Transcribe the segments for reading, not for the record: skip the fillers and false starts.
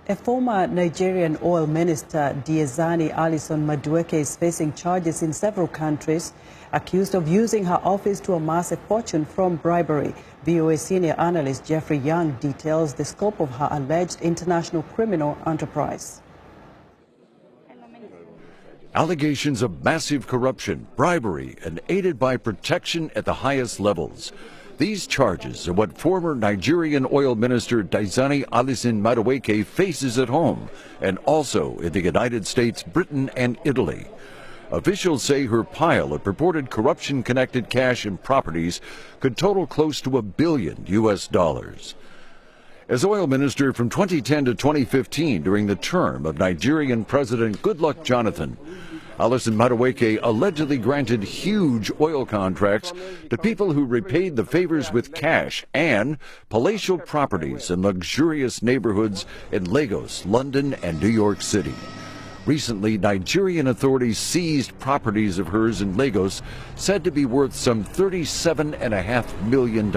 A former Nigerian oil minister, Diezani Alison Madueke, is facing charges in several countries, accused of using her office to amass a fortune from bribery. VOA senior analyst Jeffrey Young details the scope of her alleged international criminal enterprise. Allegations of massive corruption, bribery, and aided by protection at the highest levels. These charges are what former Nigerian oil minister Diezani Alison Madueke faces at home and also in the United States, Britain, and Italy. Officials say her pile of purported corruption-connected cash and properties could total close to $1 billion. As oil minister from 2010 to 2015 during the term of Nigerian President Goodluck Jonathan, Alison Madueke allegedly granted huge oil contracts to people who repaid the favors with cash and palatial properties in luxurious neighborhoods in Lagos, London, and New York City. Recently, Nigerian authorities seized properties of hers in Lagos said to be worth some $37.5 million.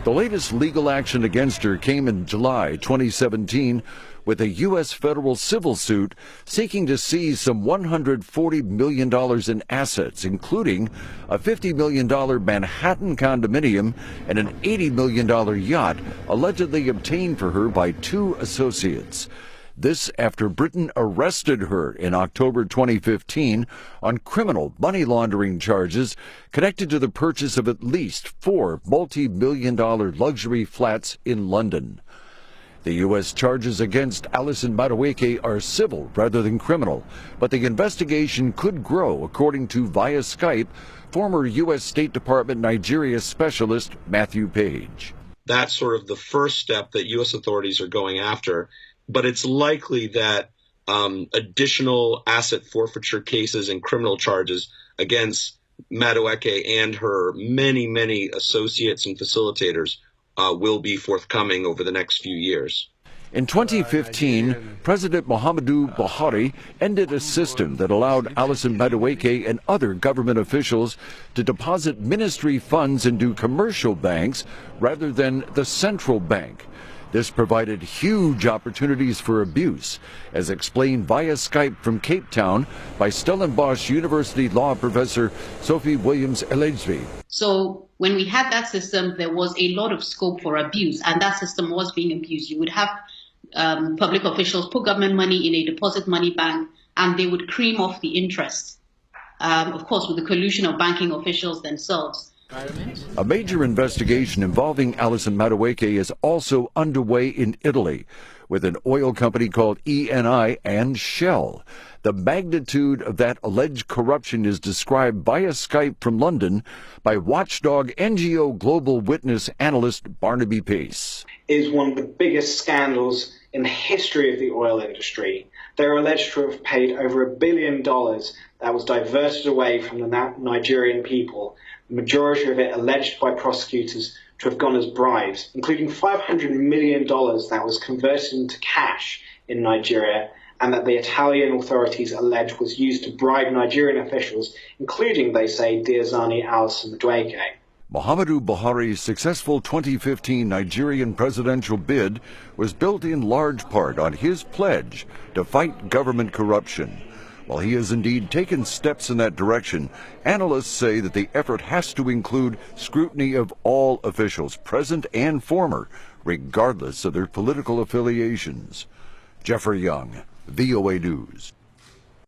The latest legal action against her came in July 2017 with a U.S. federal civil suit seeking to seize some $140 million in assets, including a $50 million Manhattan condominium and an $80 million yacht allegedly obtained for her by two associates. This after Britain arrested her in October 2015 on criminal money laundering charges connected to the purchase of at least 4 multi-million-dollar luxury flats in London. The U.S. charges against Alison Madueke are civil rather than criminal, but the investigation could grow, according to, via Skype, former U.S. State Department Nigeria specialist Matthew Page. That's sort of the first step that U.S. authorities are going after, but it's likely that additional asset forfeiture cases and criminal charges against Madueke and her many, many associates and facilitators will be forthcoming over the next few years. In 2015, President Muhammadu Buhari ended a system that allowed Alison Madueke and other government officials to deposit ministry funds into commercial banks rather than the central bank. This provided huge opportunities for abuse, as explained via Skype from Cape Town by Stellenbosch University law professor Sophie Williams-Ellegsby. So when we had that system, there was a lot of scope for abuse, and that system was being abused. You would have public officials put government money in a deposit money bank, and they would cream off the interest, of course, with the collusion of banking officials themselves. A major investigation involving Alison Madueke is also underway in Italy with an oil company called Eni and Shell. The magnitude of that alleged corruption is described via Skype from London by watchdog NGO Global Witness analyst Barnaby Pace. Is one of the biggest scandals in the history of the oil industry. They're alleged to have paid over $1 billion that was diverted away from the Nigerian people, the majority of it alleged by prosecutors to have gone as bribes, including $500 million that was converted into cash in Nigeria, and that the Italian authorities allege was used to bribe Nigerian officials, including, they say, Diezani Alison Madueke. Muhammadu Buhari's successful 2015 Nigerian presidential bid was built in large part on his pledge to fight government corruption. While he has indeed taken steps in that direction, analysts say that the effort has to include scrutiny of all officials, present and former, regardless of their political affiliations. Jeffrey Young, VOA News.